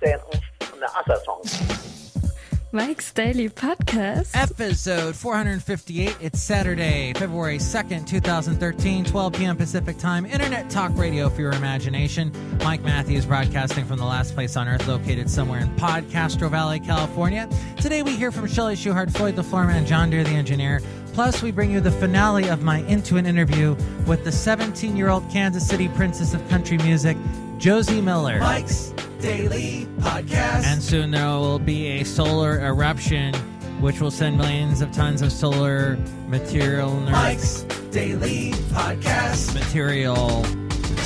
saying from the other songs. Mike's Daily Podcast. Episode 458. It's Saturday, February 2nd, 2013, 12 p.m. Pacific Time. Internet talk radio for your imagination. Mike Matthews broadcasting from the last place on earth, located somewhere in Podcastro Valley, California. Today we hear from Chely Shoehart, Floyd the Floorman, Xander the Engineer. Plus, we bring you the finale of my Into an interview with the 17-year-old Kansas City princess of country music, Josey Milner. Mike's Daily Podcast. And soon there will be a solar eruption, which will send millions of tons of solar material Mike's Daily Podcast material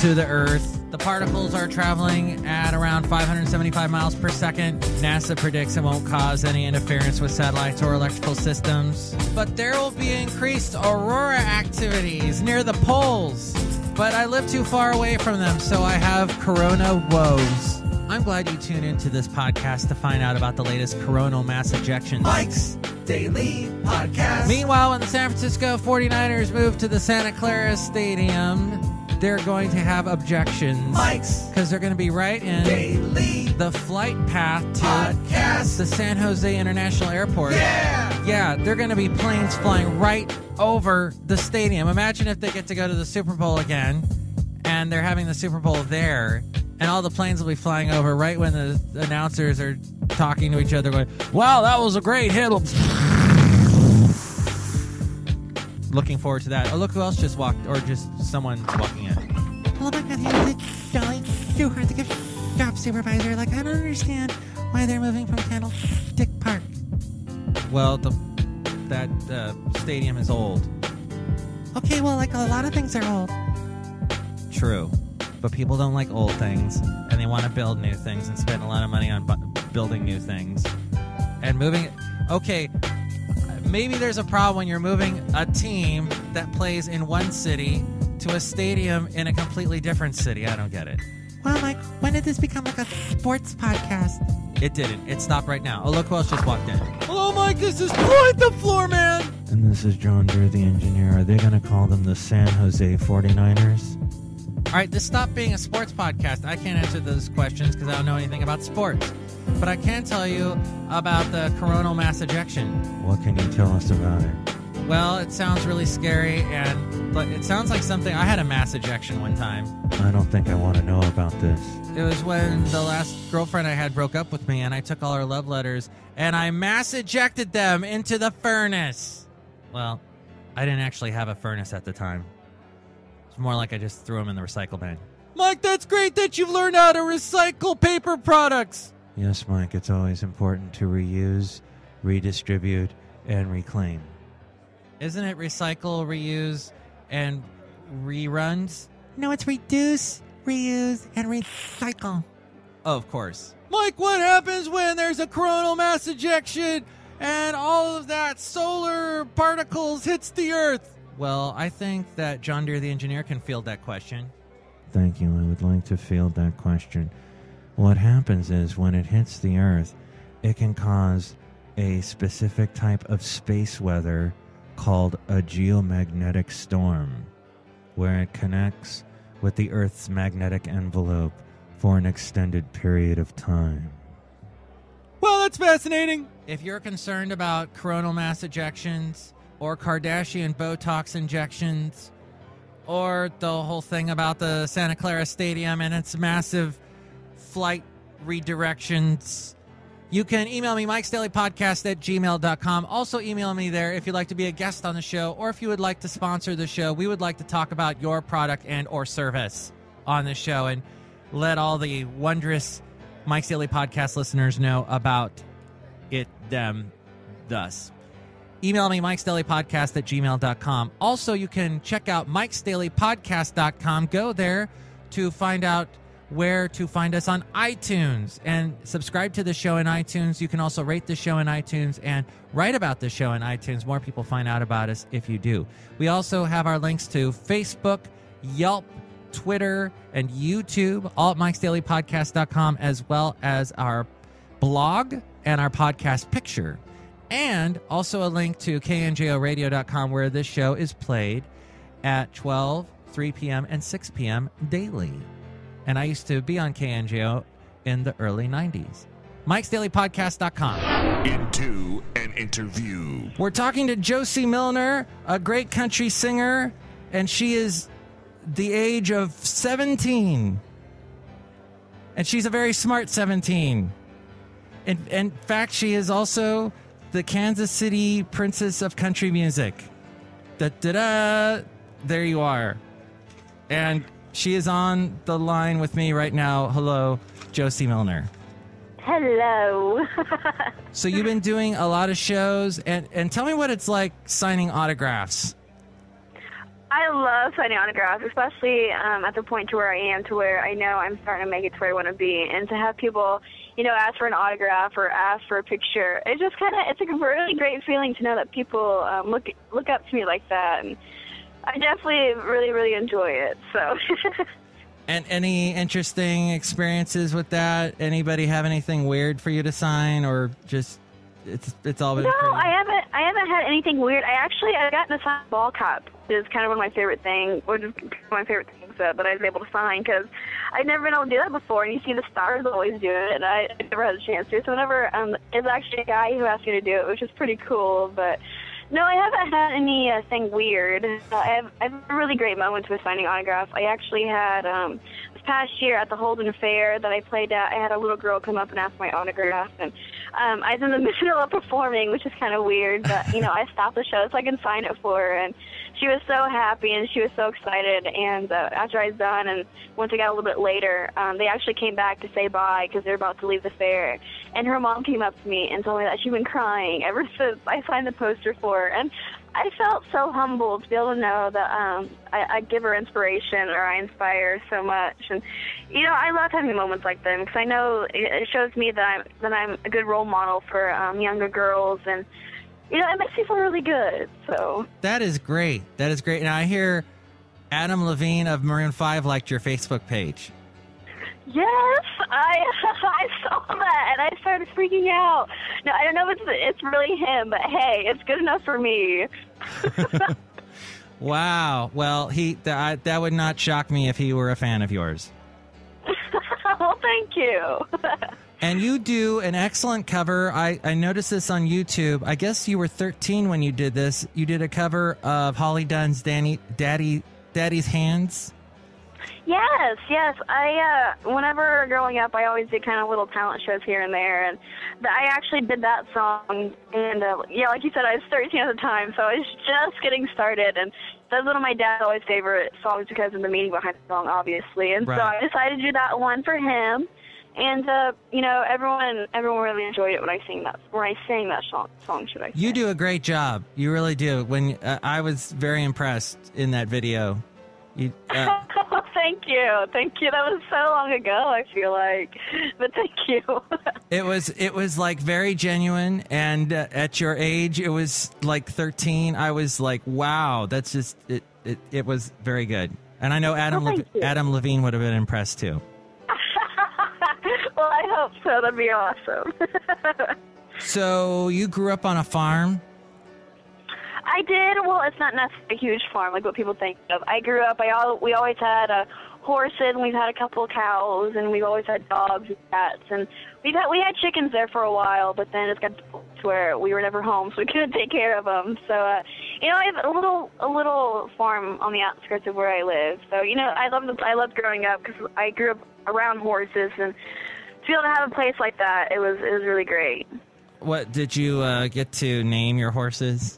to the Earth. The particles are traveling at around 575 miles per second. NASA predicts it won't cause any interference with satellites or electrical systems. But there will be increased aurora activities near the poles. But I live too far away from them, so I have corona woes. I'm glad you tuned into this podcast to find out about the latest coronal mass ejections. Mike's Daily Podcast. Meanwhile, when the San Francisco 49ers move to the Santa Clara Stadium, they're going to have objections. Mike's because they're going to be right in Daily the flight path to Podcast. the San Jose International Airport. Yeah, they're going to be planes flying right over the stadium. Imagine if they get to go to the Super Bowl again, and they're having the Super Bowl there, and all the planes will be flying over right when the announcers are talking to each other, going, "Wow, that was a great hit." Looking forward to that. Oh, look who else just walked, or just someone walking in. Hello, my God, it's Chely Shoehart, the gift shop supervisor. I don't understand why they're moving from Candlestick Park. Well, that stadium is old. Okay, well, a lot of things are old. True. But people don't like old things, and they want to build new things and spend a lot of money on building new things. And moving it. Okay, maybe there's a problem when you're moving a team that plays in one city to a stadium in a completely different city. I don't get it. Well, Mike, when did this become a sports podcast? It didn't. It stopped right now. Oh, look who else just walked in. Hello, Mike. This is Floyd the Floorman. And this is Xander the Engineer. Are they going to call them the San Jose 49ers? All right, this stopped being a sports podcast. I can't answer those questions because I don't know anything about sports. But I can tell you about the coronal mass ejection. What can you tell us about it? Well, it sounds really scary, and it sounds like something... I had a mass ejection one time. I don't think I want to know about this. It was when the last girlfriend I had broke up with me, and I took all her love letters, and I mass ejected them into the furnace. Well, I didn't actually have a furnace at the time. It's more like I just threw them in the recycle bin. Mike, that's great that you've learned how to recycle paper products. Yes, Mike, it's always important to reuse, redistribute, and reclaim. Isn't it recycle, reuse, and reruns? No, it's reduce, reuse, and recycle. Oh, of course. Mike, what happens when there's a coronal mass ejection and all of that solar particles hits the Earth? Well, I think that Xander the Engineer can field that question. Thank you. I would like to field that question. What happens is when it hits the Earth, it can cause a specific type of space weather called a geomagnetic storm, where it connects with the Earth's magnetic envelope for an extended period of time. Well, that's fascinating. If you're concerned about coronal mass ejections or Kardashian Botox injections or the whole thing about the Santa Clara Stadium and its massive flight redirections, you can email me, mikesdailypodcast@gmail.com. Also email me there if you'd like to be a guest on the show or if you would like to sponsor the show. We would like to talk about your product and or service on the show and let all the wondrous Mike's Daily Podcast listeners know about it, them, thus. Email me, mikesdailypodcast@gmail.com. Also, you can check out mikesdailypodcast.com. Go there to find out where to find us on iTunes and subscribe to the show in iTunes. You can also rate the show in iTunes and write about the show in iTunes. More people find out about us if you do. We also have our links to Facebook, Yelp, Twitter, and YouTube, all at mikesdailypodcast.com, as well as our blog and our podcast picture. And also a link to knjoradio.com, where this show is played at 12, 3 p.m., and 6 p.m. daily. And I used to be on KNJO in the early 90s. Mike'sDailyPodcast.com. Into an interview. We're talking to Josey Milner, a great country singer, and she is the age of 17. And she's a very smart 17. In fact, she is also the Kansas City Princess of Country Music. Da-da-da! There you are. And she is on the line with me right now. Hello, Josey Milner. Hello. So you've been doing a lot of shows, and tell me what it's like signing autographs. I love signing autographs, especially at the point to where I am, to where I know I'm starting to make it to where I want to be, and to have people, ask for an autograph or ask for a picture. It's just it's a really great feeling to know that people look up to me like that, and I definitely really, really enjoy it. So. And any interesting experiences with that? Anybody have anything weird for you to sign, or just it's all been? No, pretty... I haven't had anything weird. I've gotten a signed ball cap, which is kind of one of my favorite things. That I was able to sign, because I'd never been able to do that before, and you see the stars always do it, and I never had a chance to. So whenever it's actually a guy who asked me to do it, which is pretty cool. But no, I haven't had anything weird. I have really great moments with signing autographs. I actually had this past year at the Holden Fair that I played at, I had a little girl come up and ask my autograph, and I was in the middle of performing, which is kind of weird, but I stopped the show so I can sign it for her, and she was so happy and she was so excited. And after I was done, and once I got a little bit later, they actually came back to say bye because they're about to leave the fair, and her mom came up to me and told me that she'd been crying ever since I signed the poster for her. And I felt so humbled to be able to know that I give her inspiration, or I inspire her so much. And I love having moments like them, because I know it shows me that I'm a good role model for younger girls, and it makes me feel really good. So that is great. That is great. And I hear Adam Levine of Maroon 5 liked your Facebook page. Yes, I saw that, and I started freaking out. No, I don't know if it's really him, but hey, it's good enough for me. Wow. Well, that would not shock me if he were a fan of yours. Well, thank you. And you do an excellent cover. I noticed this on YouTube. I guess you were 13 when you did this. You did a cover of Holly Dunn's Daddy's Hands. Yes. I whenever growing up, I always did kind of little talent shows here and there, and I actually did that song. And like you said, I was 13 at the time, so I was just getting started. And that's one of my dad's always favorite songs because of the meaning behind the song, obviously. And right. So I decided to do that one for him. And everyone really enjoyed it when I sang that song. Should I say? You do a great job. You really do. When I was very impressed in that video. Thank you. That was so long ago, I feel like, but thank you. It was like very genuine, and at your age, it was like 13. I was like, wow, that's just it. It was very good, and I know Adam Levine would have been impressed too. Well, I hope so. That'd be awesome. So you grew up on a farm? I did. Well, it's not necessarily a huge farm like what people think of. I grew up, we always had horses, and we've had a couple of cows, and we've always had dogs and cats, and we had chickens there for a while, but then it got to where we were never home, so we couldn't take care of them. So, I have a little farm on the outskirts of where I live. So, I loved growing up because I grew up around horses, and to be able to have a place like that, it was really great. What did you get to name your horses?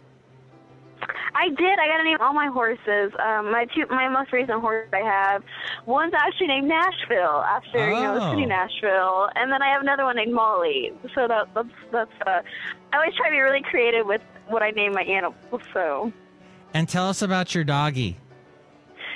I did. I got to name all my horses. My most recent horse I have, one's actually named Nashville after the city Nashville, and then I have another one named Molly. So that's I always try to be really creative with what I name my animals. So. And tell us about your doggy.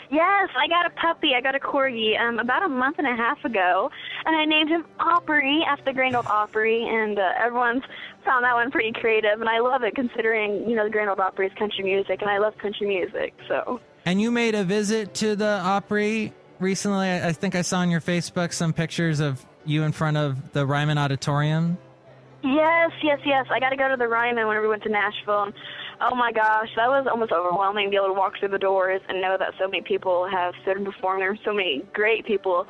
Yes, I got a puppy. I got a corgi about a month and a half ago, and I named him Opry after the Grand Ole Opry, and everyone's found that one pretty creative, and I love it considering, the Grand Ole Opry is country music, and I love country music, so. And you made a visit to the Opry recently. I think I saw on your Facebook some pictures of you in front of the Ryman Auditorium. Yes. I got to go to the Ryman whenever we went to Nashville, and oh my gosh, that was almost overwhelming to be able to walk through the doors and know that so many people have stood and performed. There were so many great people,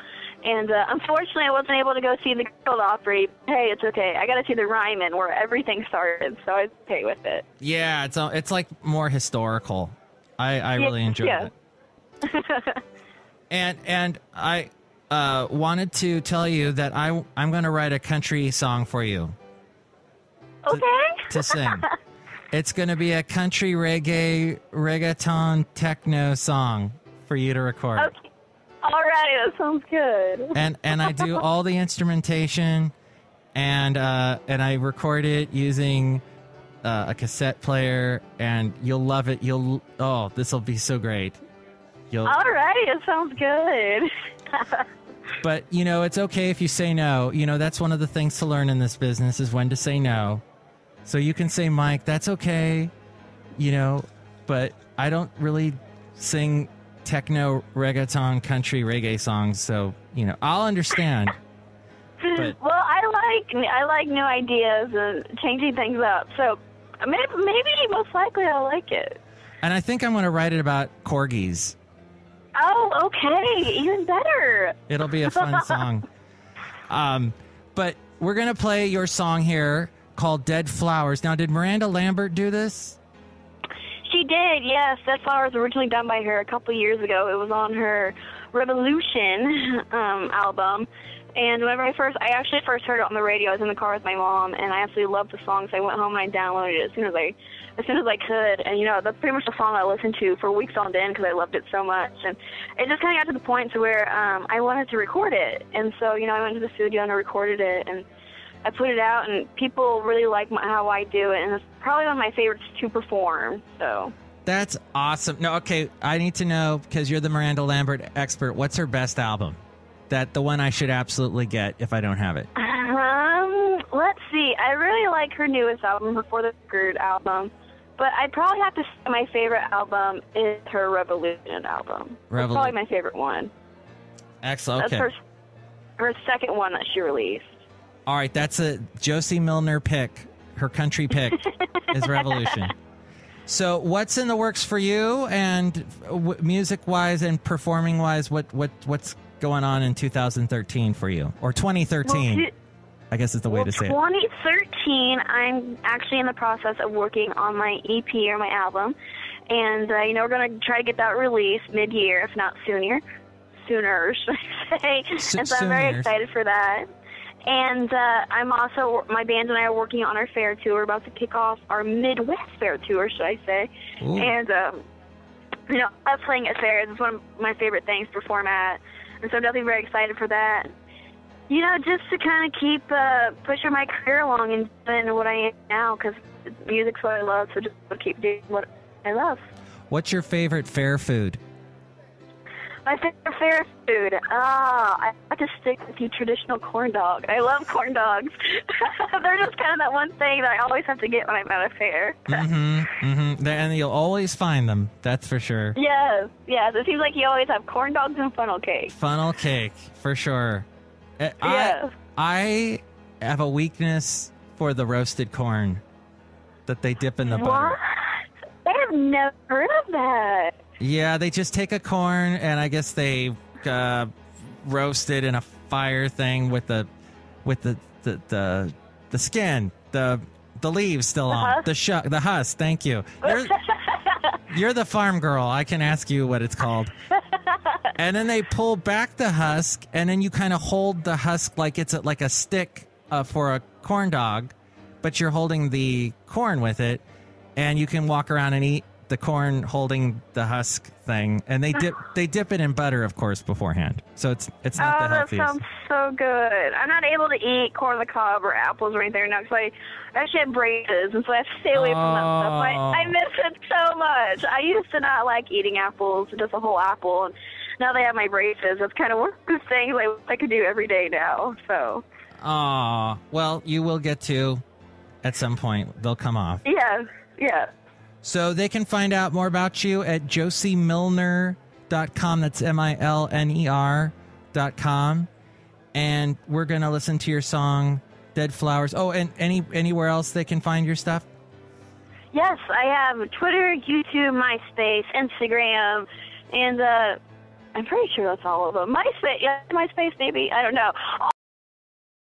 And unfortunately, I wasn't able to go see the Guild Opry. Hey, it's okay. I got to see the Ryman where everything started, so I was okay with it. Yeah, it's like more historical. I really enjoyed it. And I wanted to tell you that I'm going to write a country song for you. To sing. It's going to be a country reggaeton techno song for you to record. Okay. All right, that sounds good. And I do all the instrumentation, and I record it using a cassette player, and you'll love it. This will be so great. All right, it sounds good. But it's okay if you say no. That's one of the things to learn in this business is when to say no. So you can say, Mike, that's okay, but I don't really sing techno, reggaeton, country, reggae songs, so, I'll understand. But, well, I like new ideas and changing things up, so maybe most likely I'll like it. And I think I'm going to write it about corgis. Oh, okay, even better. It'll be a fun song. But we're going to play your song here called Dead Flowers. Now, did Miranda Lambert do this? She did, yes. Dead Flowers was originally done by her a couple years ago. It was on her Revolution album. And whenever I actually first heard it on the radio, I was in the car with my mom, and I absolutely loved the song, so I went home and I downloaded it as soon as I could. And, that's pretty much the song I listened to for weeks on end because I loved it so much. And it just kind of got to the point to where I wanted to record it. And so, I went to the studio and I recorded it, and I put it out, and people really like how I do it, and it's probably one of my favorites to perform. So that's awesome. No, okay, I need to know, because you're the Miranda Lambert expert, what's her best album? The one I should absolutely get if I don't have it. Let's see. I really like her newest album, before the Record album, but I'd probably have to say my favorite album is her Revolution album. That's probably my favorite one. Excellent. Okay. That's her second one that she released. All right, that's a Josey Milner pick. Her country pick is Revolution. So what's in the works for you, and music-wise and performing-wise, what's going on in 2013 for you? Or 2013, well, I guess is the way to say it. 2013, I'm actually in the process of working on my EP or my album. And, we're going to try to get that released mid-year, if not sooner, should I say. And so I'm very excited for that. And I'm also, my band and I are working on our fair tour. We're about to kick off our Midwest fair tour, should I say. Ooh. And, us playing at fairs is one of my favorite things to perform at. And so I'm definitely very excited for that. Just to kind of keep pushing my career along and doing what I am now, because music's what I love, so just to keep doing what I love. What's your favorite fair food? My favorite fair food? I have to stick with the traditional corn dog. I love corn dogs. They're just kind of that one thing that I always have to get when I'm at a fair. And you'll always find them, that's for sure. Yes. It seems like you always have corn dogs and funnel cake. Funnel cake, for sure. Yes. I have a weakness for the roasted corn that they dip in the butter. What? I have never heard of that. Yeah, they just take a corn, and I guess they roast it in a fire thing with the skin, the leaves still on, the husk. Thank you. You're the farm girl. I can ask you what it's called. And then they pull back the husk, and then you kind of hold the husk like it's like a stick for a corn dog, but you're holding the corn with it, and you can walk around and eat the corn holding the husk thing, and they dip it in butter, of course, beforehand. So it's not the healthiest. That sounds so good. I'm not able to eat corn on the cob or apples or anything right now because I actually have braces, and so I have to stay away from that stuff. I miss it so much. I used to not like eating apples, just a whole apple, and now they have my braces. That's kind of one of the things I could do every day now. So. Well, you will get to at some point. They'll come off. Yeah. So they can find out more about you at joseymilner.com. That's MILNER.com. And we're going to listen to your song, Dead Flowers. Oh, and anywhere else they can find your stuff? Yes, I have Twitter, YouTube, MySpace, Instagram, and I'm pretty sure that's all of them. MySpace, maybe. I don't know.